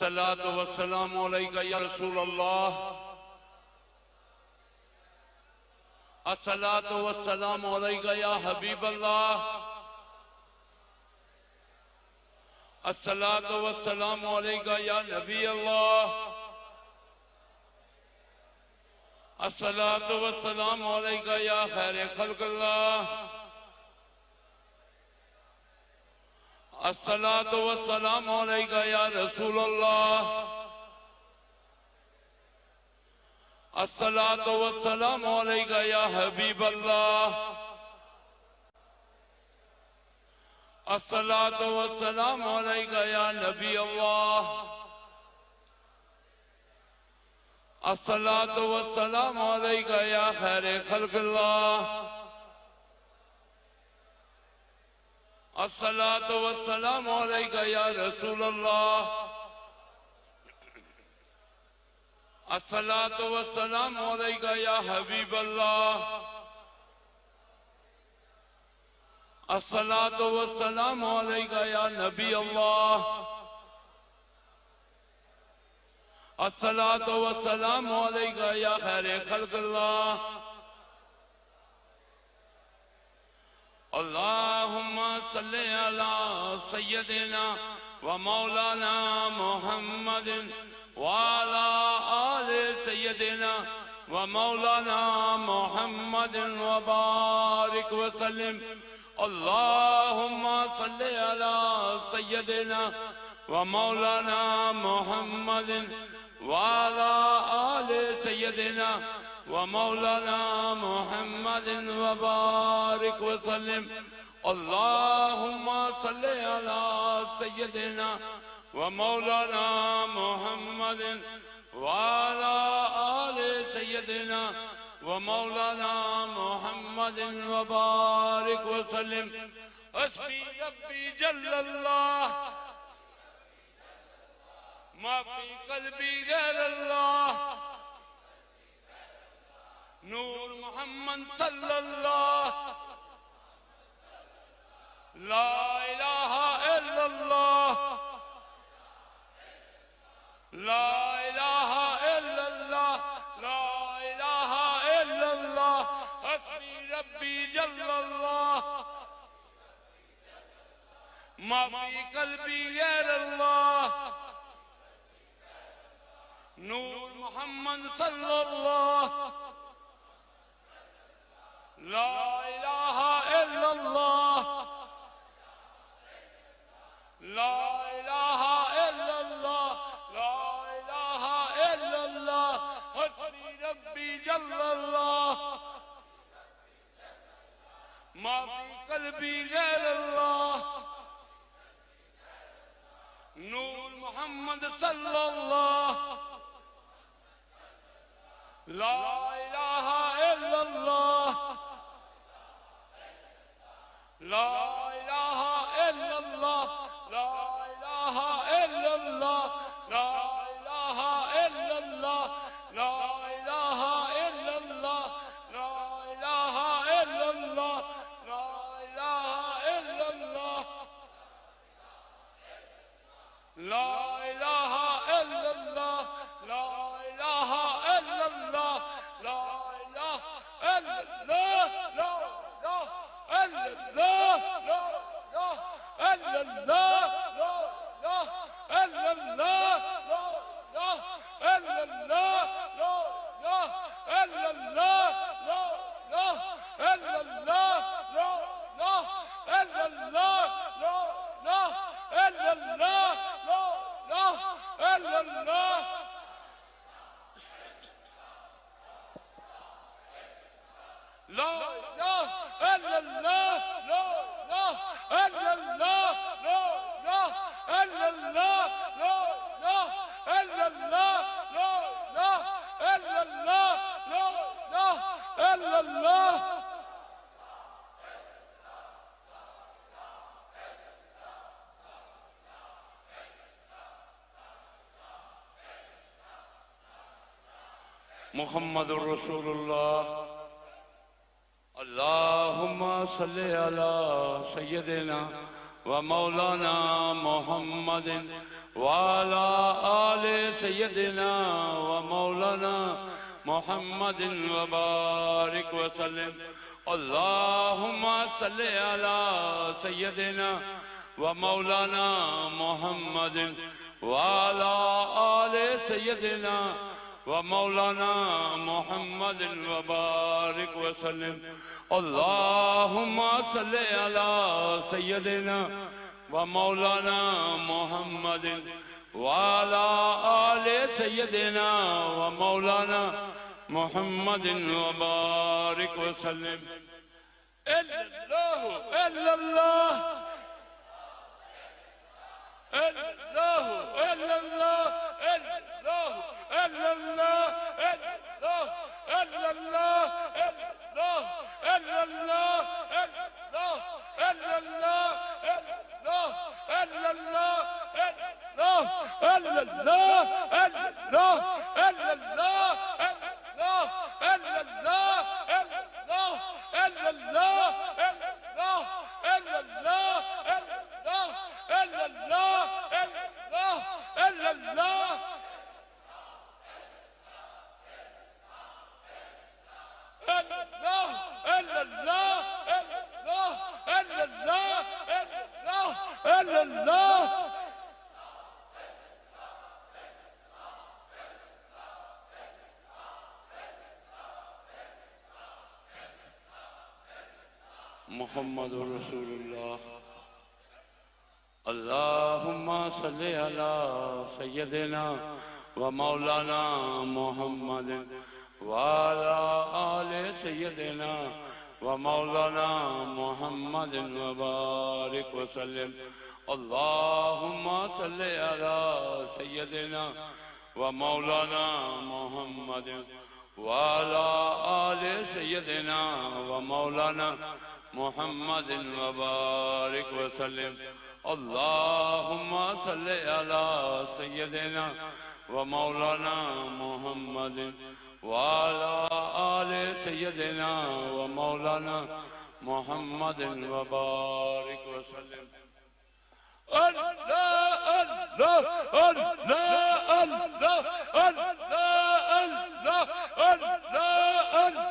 अस्सलातु वस्सलामु अलैका या रसूल अल्लाह, अस्सलातु वस्सलामु अलैका या हबीब अल्लाह, अस्सलातु वस्सलामु अलैका या नबी अल्लाह, अस्सलातु वस्सलामु अलैका या खैर खल्क़ अल्लाह, अस्सलातु वस्सलामु अलैका या रसूल अल्लाह, अस्सलातु वस्सलामु अलैका या हबीब अल्लाह, अस्सलातु वस्सलामु अलैका या नबी अल्लाह, अस्सलातु वस्सलामु अलैका या खैर खल्क़ अल्लाह, अस्सलातु वस्सलामु अलैका या रसूल अल्लाह, अस्सलातु वस्सलामु अलैका या हबीब अल्लाह, अस्सलातु वस्सलामु अलैका या नबी अल्लाह, अस्सलातु वस्सलामु अलैका या खैर खल्क़ अल्लाह। अल्लाहुम्मा सल्ली अला सय्यदिना व मौलाना मुहम्मदिन व अला आले सय्यदिना व मौलाना मुहम्मदिन व बारिक व सल्लिम। अल्लाहुम्मा सल्ली अला सय्यदिना व मौलाना मुहम्मदिन व अला आले सय्यदिना व मौलाना मुहम्मदिन व बारिक व सल्लिम। अल्लाहुम्मा सल्ली अला सय्यदिना व मौलाना मुहम्मदिन व अला आले सय्यदिना व मौलाना मुहम्मदिन व बारिक व सल्लिम। हस्बी रब्बी जल्लल्लाह मा फी क़ल्बी गैरल्लाह, नूर मोहम्मद सल्लल्लाह, ला इलाहा इल्लल्लाह, ला इलाहा इल्लल्लाह, ला इलाहा इल्लल्लाह। हस्बी रब्बी जल्लल्लाह मा फी क़ल्बी गैरल्लाह, नूर मोहम्मद सल्लल्लाह, ला इलाहा इल्लल्लाह, ला इलाहा इल्लल्लाह, ला इलाहा इल्लल्लाह। हस्बी रब्बी जल्लल्लाह मा फी क़ल्बी गैरल्लाह, नूर मोहम्मद सल्लल्लाह, ला इलाहा इल्लल्लाह, ला इलाहा इल्लल्लाह, ला इलाहा इल्लल्लाह, ला इलाहा इल्लल्लाह, ला इलाहा इल्लल्लाह, ला इलाहा इल्लल्लाह, ला इलाहा इल्लल्लाह, ला इलाहा इल्लल्लाह, ला इलाहा इल्लल्लाह, ला इलाहा इल्लल्लाह, मुहम्मदुर रसूलुल्लाह। अल्लाहुम्मा सल्ली अला सय्यदिना व मौलाना मुहम्मदिन वाला सय्यदिना व मौलाना मुहम्मदिन व बारिक वसल्लम। अल्लाहुम्मा सल्लि अला सय्यदिना व मौलाना मुहम्मदिन व अला आले सय्यदिना व मौलाना मुहम्मदिन व बारिक वसल्लम। अल्लाहुम्मा सल्लि अला सय्यदिना व मौलाना मुहम्मदिन व अला आले सय्यदिना व मौलाना मुहम्मदिन व बारिक वसल्लम। अल्लाहु अल्लाह अल्लाहु अल्लाह अल्लाहु अल्लाह अल्लाहु अल्लाह अल्लाहु अल्लाह मुहम्मदुर रसूलुल्लाह। अल्लाहुम्मा सल्लि अला सय्यदिना व मौलाना मुहम्मदिन व अला आले सय्यदिना व मौलाना मुहम्मदिन व बारिक वसल्लम। अल्लाहुम्मा सल्लि अला सय्यदिना व मौलाना मुहम्मदिन व अला आले सय्यदिना व मौलाना मुहम्मदिन व बारिक वसल्लम। अल्लाहुम्मा सल्लि अला सय्यदिना व मौलाना मुहम्मदिन व अला आले सय्यदिना व मौलाना मुहम्मदिन व बारिक वसल्लम। अल्लाह अल्लाह अल्लाह अल्लाह अल्लाह अल्लाह अल्लाह अल्लाह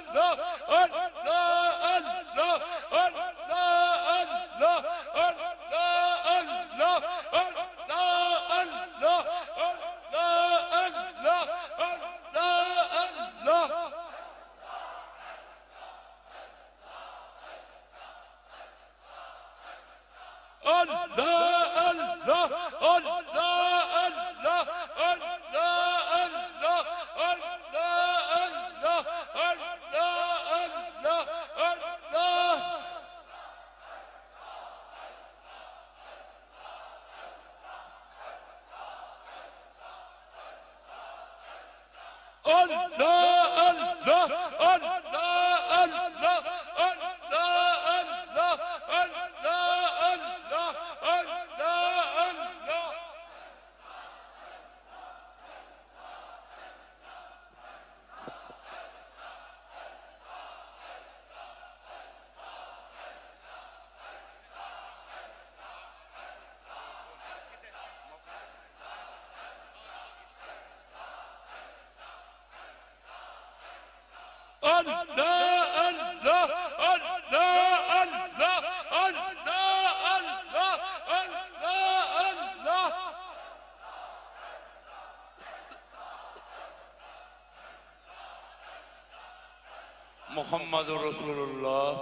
मुहम्मदुर रसूलुल्लाह।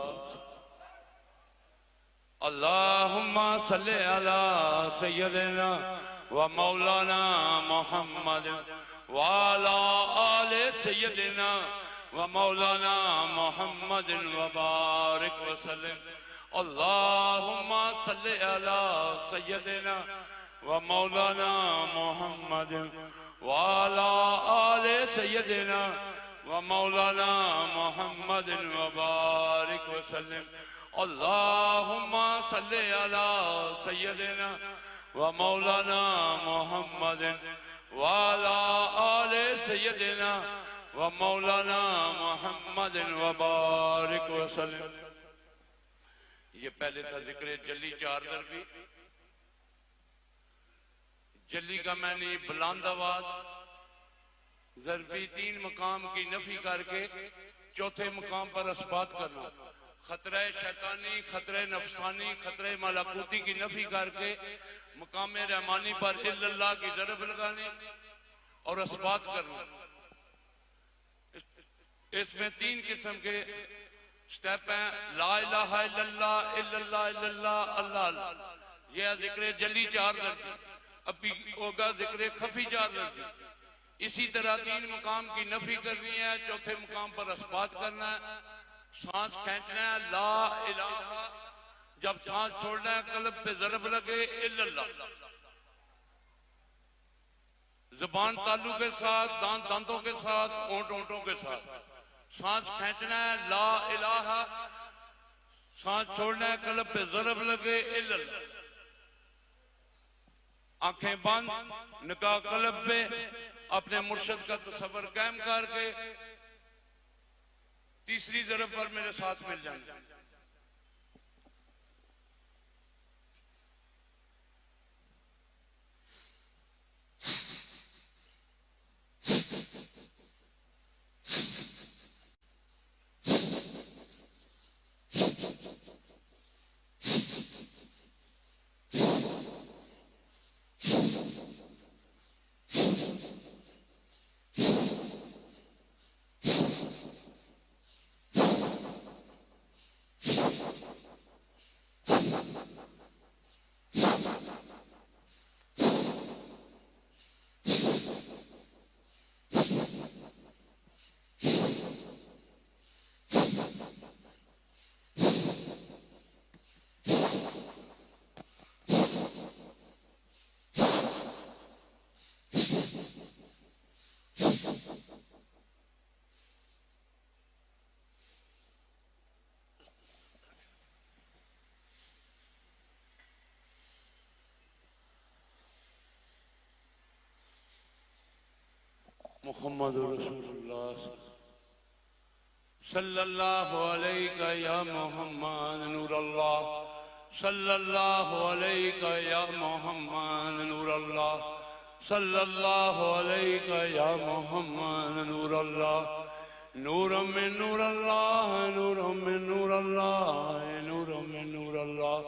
अल्लाहुम्मा सल्लि अला सय्यदिना व मौलाना मुहम्मदिन व अला आले सय्यदिना व मौलाना मुहम्मदिन व बारिक वसल्लम। अल्लाहुम्मा सल्लि अला सय्यदिना व मौलाना मुहम्मदिन व अला आले सय्यदिना व मौलाना मुहम्मदिन व बारिक वसल्लम। अल्लाहुम्मा सल्लि अला सय्यदिना व मौलाना मुहम्मदिन व अला आले सय्यदिना व मौलाना मुहम्मदिन व बारिक वसल्लम। ये पहले था जिक्र जली चार्जर भी। जली का मैंने बुलंद आवाज ज़रबी तीन मकाम की नफी करके चौथे मकाम पर असबात करना, खतरे शैतानी, खतरे नफसानी, खतरे मलाकुती की नफी करके मकाम रहमानी पर इल्लल्लाह की ज़रब लगानी और असबात करना। इसमें तीन किस्म के स्टेप हैं। ला इलाहा इल्लल्लाह, इल्लल्लाह इल्लल्लाह, अल्लाह अल्लाह, यह जिक्र जली 4 दर्जे, अभी होगा जिक्र खफी 4 दर्जे। इसी तरह तीन मकाम की नफी करनी है, चौथे मकाम पर असबात करना है। सांस खींचना है ला इलाहा, जब सांस छोड़ना है कल्ब पे ज़रब लगे इल्लल्लाह, ज़बान तालू के साथ, दांत दांतों के साथ, ओंठ ओंठों के साथ। सांस खींचना है ला इलाहा, सांस छोड़ना है कल्ब पे ज़रब लगे इल्लल्लाह। आंखें बंद, निगाह कल्ब पे, अपने मुर्शद का तस्वर कायम करके तीसरी ज़रब पर मेरे साथ मिल जाएंगे। मुहम्मद रसूलुल्लाह सल्लल्लाहु अलैहि या मोहम्मद नूरल्लाह, सल्लल्लाहु अलैहि या मोहम्मद नूरल्लाह, सल्लल्लाहु अलैहि या मोहम्मद नूरल्लाह। नूरम में नूरल्लाह, नूरम में नूरल्लाह, नूरम में नूरल्लाह,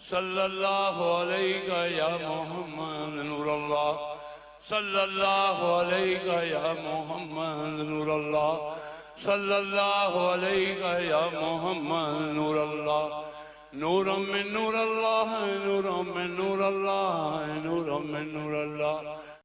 सल्लल्लाहु अलैहि या मोहम्मद नूरल्लाह, सल्लल्लाहु अलैहि या मोहम्मद नूरल्लाह, सल्लल्लाहु अलैहि या मोहम्मद नूरल्लाह। नूरम में नूरल्लाह, नूरम में नूरल्लाह, नूरम में नूरल्लाह,